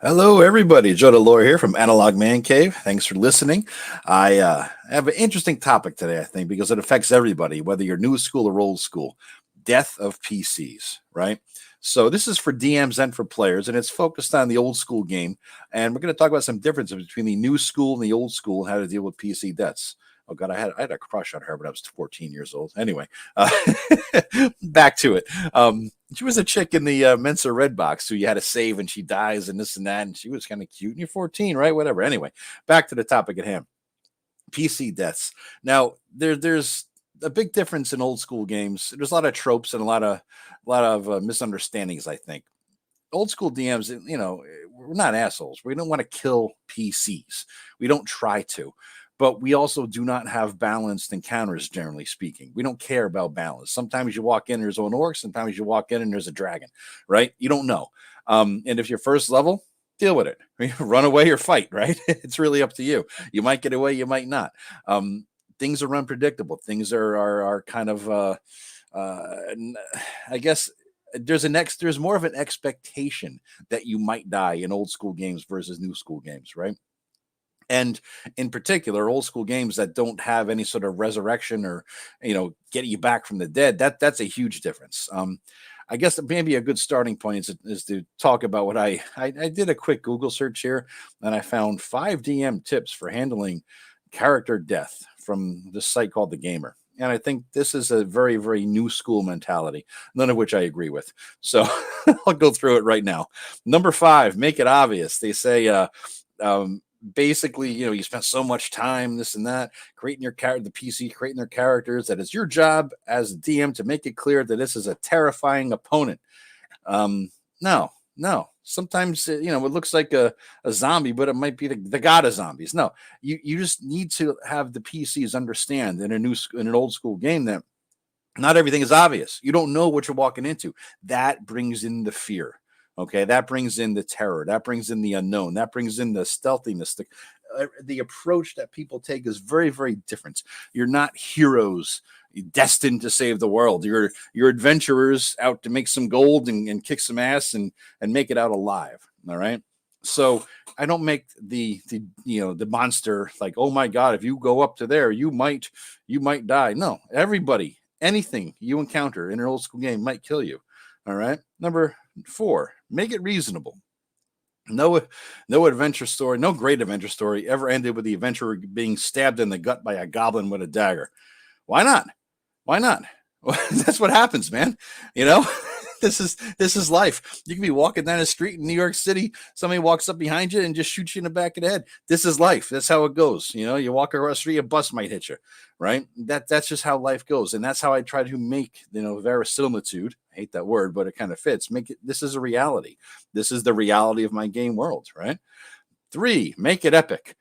Hello, everybody. Joethelawyer here from Analog Mancave. Thanks for listening. I have an interesting topic today, I think, because it affects everybody, whether you're new school or old school. Death of PCs, right? So this is for DMs and for players, and it's focused on the old school game. And we're going to talk about some differences between the new school and the old school and how to deal with PC deaths. Oh God, I had a crush on her when I was 14 years old. Anyway, back to it. She was a chick in the Mensa Red box who you had to save, and she dies, and this and that, and she was kind of cute. And you're 14, right? Whatever. Anyway, back to the topic at hand: PC deaths. Now, there's a big difference in old school games. There's a lot of tropes and a lot of misunderstandings. I think old school DMs, we're not assholes. We don't want to kill PCs. We don't try to. But we also do not have balanced encounters, generally speaking. We don't care about balance. Sometimes you walk in, there's an orc. Sometimes you walk in and there's a dragon, right? You don't know. And if you're first level, deal with it. Run away or fight, right? It's really up to you. You might get away, you might not. Things are unpredictable. Things are kind of, I guess, there's more of an expectation that you might die in old school games versus new school games, right? And in particular, old school games that don't have any sort of resurrection or get you back from the dead, that's a huge difference. I guess maybe a good starting point is to talk about what I did a quick Google search here, and I found 5 DM tips for handling character death from this site called The Gamer. And I think this is a very, very new school mentality, none of which I agree with. So I'll go through it right now. Number 5, make it obvious. They say, basically, you spent so much time, this and that, creating your character, the PC, creating their characters, that it's your job as a DM to make it clear that this is a terrifying opponent. No. Sometimes it looks like a zombie, but it might be the god of zombies. No, you just need to have the PCs understand in an old school game that not everything is obvious. You don't know what you're walking into. That brings in the fear. Okay, that brings in the terror. That brings in the unknown. That brings in the stealthiness. The approach that people take is very, very different. You're not heroes destined to save the world. You're adventurers out to make some gold and kick some ass and make it out alive. All right. So I don't make the monster like, oh my God, if you go up to there, you might die. No, everybody, anything you encounter in an old school game might kill you. All right. Number 4, make it reasonable. No adventure story, no great adventure story ever ended with the adventurer being stabbed in the gut by a goblin with a dagger. Why not? Why not? That's what happens, man. This is life. You can be walking down the street in New York City, somebody walks up behind you and just shoots you in the back of the head. This is life. That's how it goes. You walk across the street, a bus might hit you, right? That's just how life goes, and that's how I try to make verisimilitude. I hate that word, but it kind of fits. Make it. This is a reality. This is the reality of my game world, right? 3, make it epic.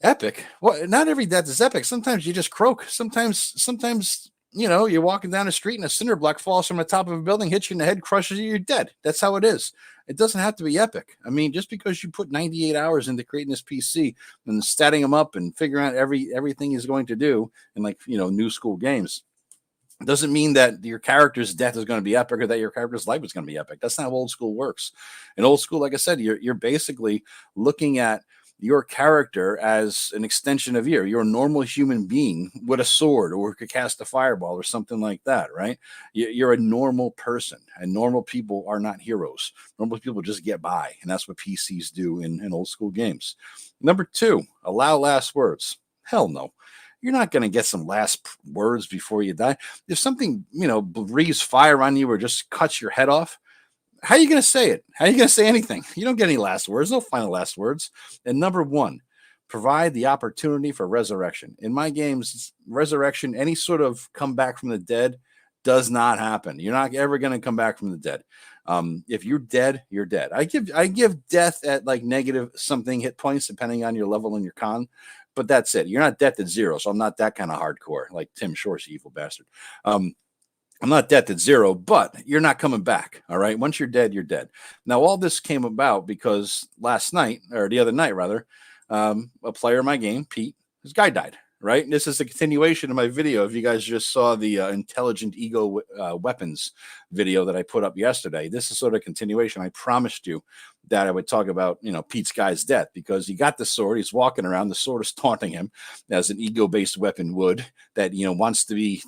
Epic? Well, not every death is epic. Sometimes you just croak. Sometimes you're walking down the street and a cinder block falls from the top of a building, hits you in the head, crushes you, you're dead. That's how it is. It doesn't have to be epic. I mean, just because you put 98 hours into creating this PC and statting him up and figuring out everything he's going to do in new school games, doesn't mean that your character's death is going to be epic or that your character's life is going to be epic. That's not how old school works. In old school, like I said, you're basically looking at your character as an extension of you. You're a normal human being with a sword or could cast a fireball or something like that, right? You're a normal person, and normal people are not heroes. Normal people just get by, and that's what PCs do in old school games. Number 2, allow last words. Hell no. You're not going to get some last words before you die. If something, breathes fire on you or just cuts your head off, how are you going to say it? How are you going to say anything? You don't get any last words, no final last words. And number 1, provide the opportunity for resurrection. In my games, resurrection, any sort of come back from the dead does not happen. You're not ever going to come back from the dead. If you're dead, you're dead. I give death at like negative something hit points, depending on your level and your con. But that's it. You're not death at 0, so I'm not that kind of hardcore like Tim Shor's evil bastard. I'm not death at 0, but you're not coming back. All right. Once you're dead, you're dead. Now, all this came about because last night, or the other night rather, a player in my game, Pete, his guy died. right? And this is a continuation of my video. If you guys just saw the intelligent ego weapons video that I put up yesterday, this is sort of a continuation. I promised you that I would talk about, Pete's guy's death, because he got the sword. He's walking around. The sword is taunting him, as an ego-based weapon would, that,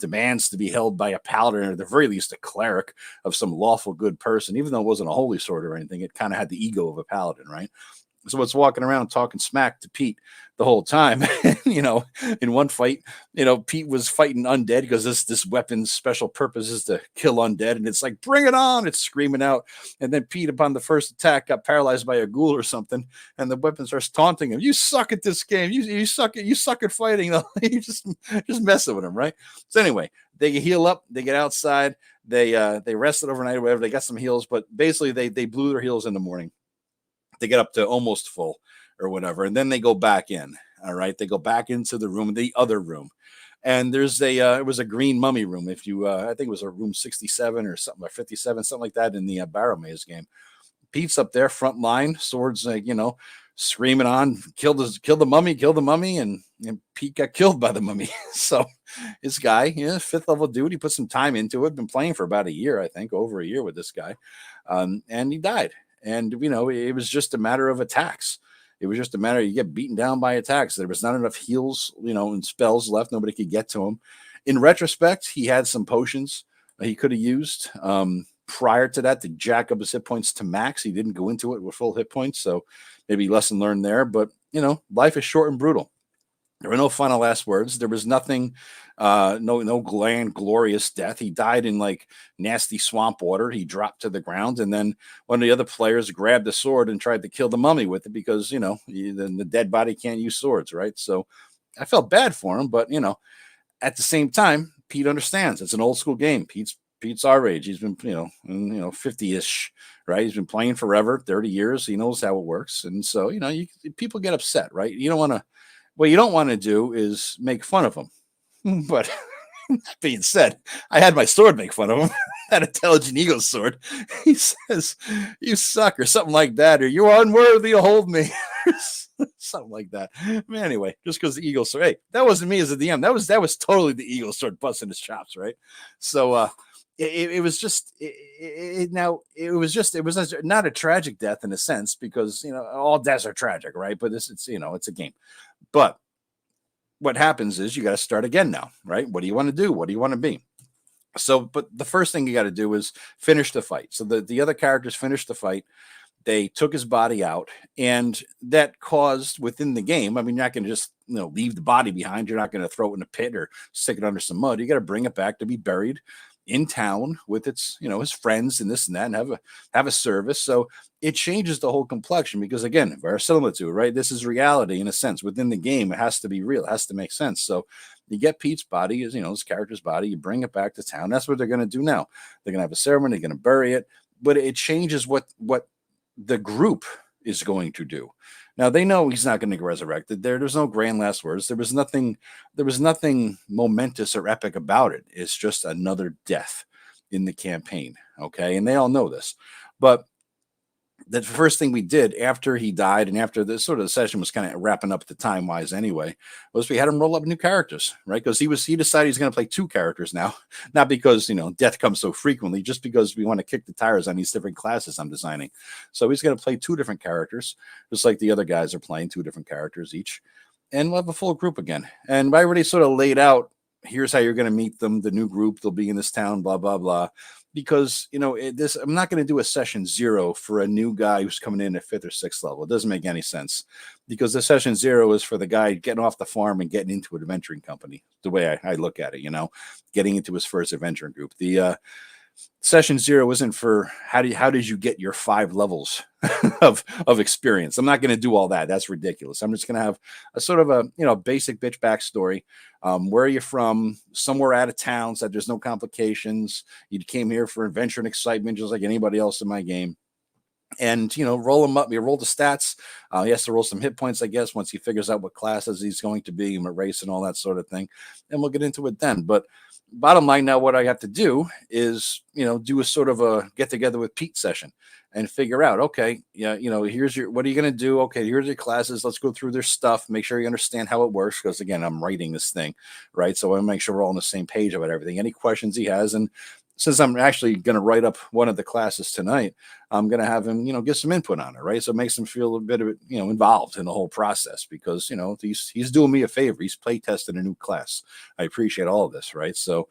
demands to be held by a paladin, or at the very least a cleric of some lawful good person. Even though it wasn't a holy sword or anything, it kind of had the ego of a paladin, right? So it's walking around talking smack to Pete the whole time. In one fight, Pete was fighting undead, because this weapon's special purpose is to kill undead. And it's like, bring it on. It's screaming out. And then Pete, upon the first attack, got paralyzed by a ghoul or something. And the weapon starts taunting him. You suck at this game. You suck at fighting. You just messing with him, right? So anyway, they heal up. They get outside. They rested overnight or whatever. They got some heals. But basically, they blew their heals in the morning. They get up to almost full or whatever, and then they go back in. All right, they go back into the room, the other room, and there's it was a green mummy room. If you, I think it was a room 67 or something, or 57, something like that, in the Barrow Maze game. Pete's up there, front line, swords, screaming on, kill the mummy, and Pete got killed by the mummy. So this guy, 5th level dude, he put some time into it, been playing for about a year, I think, over a year with this guy, and he died. And, it was just a matter of attacks. It was just a matter of, you get beaten down by attacks. There was not enough heals, and spells left. Nobody could get to him. In retrospect, he had some potions he could have used prior to that to jack up his hit points to max. He didn't go into it with full hit points. So maybe lesson learned there. But, life is short and brutal. There were no final last words. There was nothing, no grand, glorious death. He died in like nasty swamp water. He dropped to the ground, and then one of the other players grabbed the sword and tried to kill the mummy with it, because the dead body can't use swords, right? So I felt bad for him, but at the same time, Pete understands it's an old school game. Pete's our age. He's been 50-ish, right? He's been playing forever, 30 years. He knows how it works, and so people get upset, right? You don't want to. What you don't want to do is make fun of him. But that being said, I had my sword make fun of him. That intelligent ego sword. He says, "You suck," or something like that, or "You're unworthy to hold me," something like that. Anyway, just because the ego sword. Hey, that wasn't me as a DM. That was totally the ego sword busting his chops, right? So it was not a tragic death in a sense, because all deaths are tragic, right? But it's a game. But what happens is you got to start again now, right? What do you want to do? What do you want to be? So, but the first thing you got to do is finish the fight. So the other characters finished the fight. They took his body out, and that caused within the game. I mean, you're not going to just leave the body behind. You're not going to throw it in a pit or stick it under some mud. You got to bring it back to be buried in town with its his friends and this and that, and have a service. So it changes the whole complexion, because again, verisimilitude, right? This is reality in a sense. Within the game, it has to be real. It has to make sense. So you get Pete's body, his character's body, you bring it back to town. That's what they're going to do now. They're going to have a ceremony. They're going to bury it, but it changes what the group is going to do. Now they know he's not going to get resurrected. There's no grand last words. There was nothing momentous or epic about it. It's just another death in the campaign. Okay. And they all know this. But the first thing we did after he died, and after the session was kind of wrapping up the time wise anyway, was we had him roll up new characters, right? Because he decided he's going to play 2 characters now, not because death comes so frequently, just because we want to kick the tires on these different classes I'm designing. So he's going to play 2 different characters, just like the other guys are playing 2 different characters each, and we'll have a full group again. And I already sort of laid out, here's how you're going to meet them, the new group, they'll be in this town, blah blah blah. Because I'm not going to do a session 0 for a new guy who's coming in at 5th or 6th level. It doesn't make any sense, because the session 0 is for the guy getting off the farm and getting into an adventuring company. The way I look at it, getting into his first adventuring group. The session 0 isn't for how did you get your 5 levels of experience. I'm not going to do all that. That's ridiculous. I'm just going to have a sort of a basic bitch backstory. Where are you from? Somewhere out of town, so that there's no complications. You came here for adventure and excitement, just like anybody else in my game. And roll him up. You roll the stats. He has to roll some hit points, I guess, once he figures out what classes he's going to be and what race and all that sort of thing. And we'll get into it then. But bottom line now, what I have to do is, do a sort of a get together with Pete session and figure out, okay, yeah, here's what are you going to do? Okay, here's your classes. Let's go through their stuff. Make sure you understand how it works. Because again, I'm writing this thing, right? So I want to make sure we're all on the same page about everything. Any questions he has. And since I'm actually going to write up one of the classes tonight, I'm going to have him, get some input on it, right? So it makes him feel a bit of, involved in the whole process because, he's doing me a favor. He's play testing a new class. I appreciate all of this, right? So,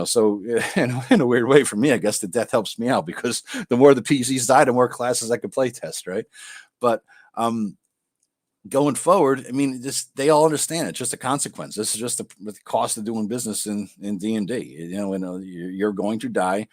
so in a weird way for me, I guess the death helps me out because the more the PCs die, the more classes I could play test, right? But going forward, I mean, they all understand it's just a consequence. This is just the cost of doing business in D&D. You're going to die.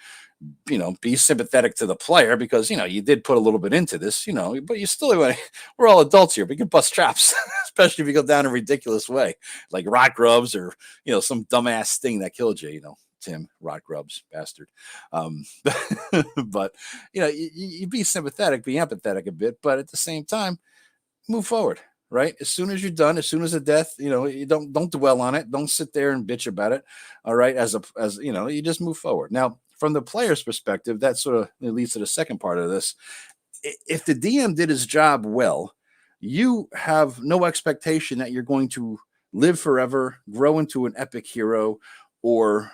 Be sympathetic to the player because you did put a little bit into this. But you still, we're all adults here. We can bust chops, especially if you go down a ridiculous way, like rot grubs or some dumbass thing that killed you. Tim, rot grubs, bastard. But you be sympathetic, be empathetic a bit, but at the same time, move forward. Right. As soon as you're done, as soon as the death, you don't dwell on it. Don't sit there and bitch about it. All right. As you just move forward. Now, from the player's perspective, that sort of leads to the second part of this. If the DM did his job well, you have no expectation that you're going to live forever, grow into an epic hero, or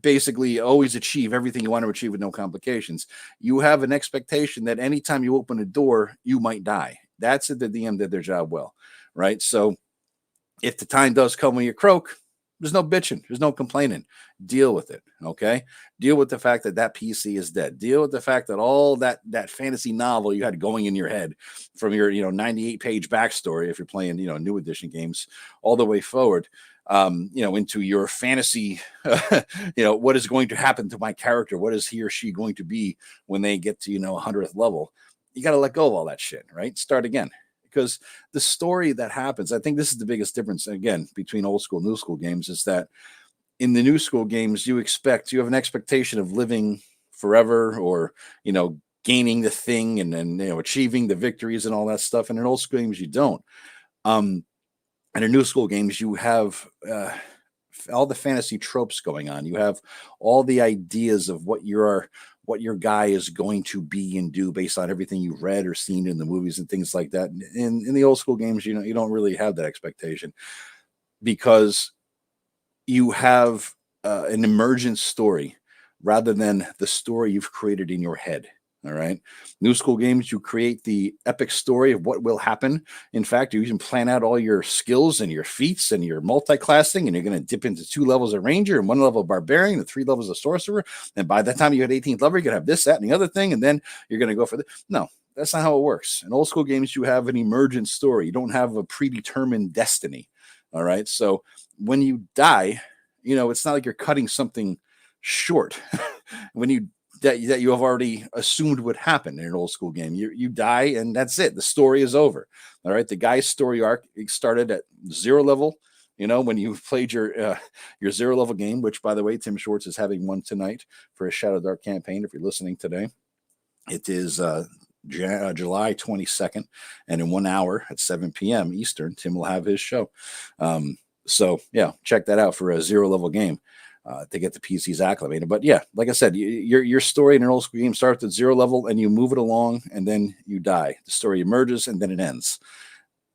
basically always achieve everything you want to achieve with no complications. You have an expectation that anytime you open a door, you might die. That's if the DM did their job well, right? So if the time does come when you croak, there's no bitching, there's no complaining. Deal with it, okay? Deal with the fact that PC is dead. Deal with the fact that all that fantasy novel you had going in your head from your 98-page backstory, if you're playing new edition games, all the way forward, into your fantasy, what is going to happen to my character? What is he or she going to be when they get to 100th level? You got to let go of all that shit, right? Start again. Because the story that happens, I think this is the biggest difference, again, between old school, new school games, is that in the new school games, you have an expectation of living forever or, gaining the thing and achieving the victories and all that stuff. And in old school games, you don't. And in new school games, you have all the fantasy tropes going on. You have all the ideas of what your guy is going to be and do based on everything you've read or seen in the movies and things like that. In the old school games, you don't really have that expectation because you have an emergent story rather than the story you've created in your head. All right. New school games, you create the epic story of what will happen. In fact, you even plan out all your skills and your feats and your multi-classing, and you're going to dip into 2 levels of ranger and 1 level of barbarian and 3 levels of sorcerer. And by the time you hit 18th level, you're going to have this, that, and the other thing. And then you're going to go for No, that's not how it works. In old school games, you have an emergent story. You don't have a predetermined destiny. All right. So when you die, it's not like you're cutting something short. When that you have already assumed would happen in an old school game. You die and that's it. The story is over. All right. The guy's story arc started at 0 level. When you played your 0 level game, which by the way, Tim Schwartz is having one tonight for his Shadow Dark campaign. If you're listening today, it is July 22nd, and in 1 hour at 7 p.m. Eastern, Tim will have his show. So yeah, check that out for a 0 level game. To get the PCs acclimated. But yeah, like I said, your story in an old school game starts at 0 level and you move it along and then you die. The story emerges and then it ends.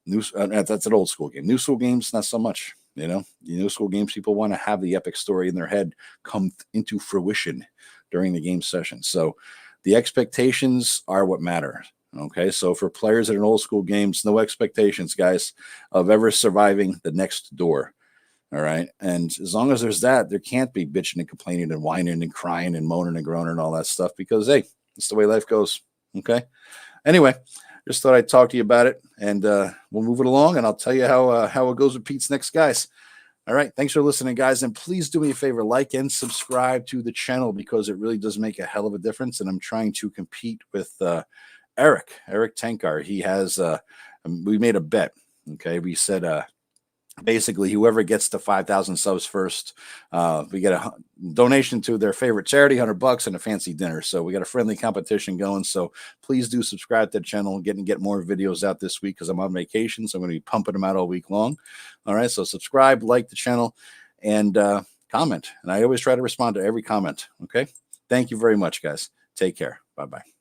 That's an old school game. New school games, not so much. The new school games, people want to have the epic story in their head come into fruition during the game session. So the expectations are what matter. Okay, so for players in an old school games, no expectations, guys, of ever surviving the next door. All right. And as long as there's that, there can't be bitching and complaining and whining and crying and moaning and groaning and all that stuff because, hey, it's the way life goes. Okay. Anyway, just thought I'd talk to you about it and we'll move it along and I'll tell you how it goes with Pete's next guys. All right. Thanks for listening, guys. And please do me a favor, like and subscribe to the channel because it really does make a hell of a difference. And I'm trying to compete with Eric Tenkar. He has, we made a bet. Okay. We said, basically, whoever gets to 5,000 subs first, we get a donation to their favorite charity, $100 and a fancy dinner. So we got a friendly competition going. So please do subscribe to the channel and get more videos out this week because I'm on vacation. So I'm going to be pumping them out all week long. All right. So subscribe, like the channel. And comment. And I always try to respond to every comment. Okay. Thank you very much, guys. Take care. Bye-bye.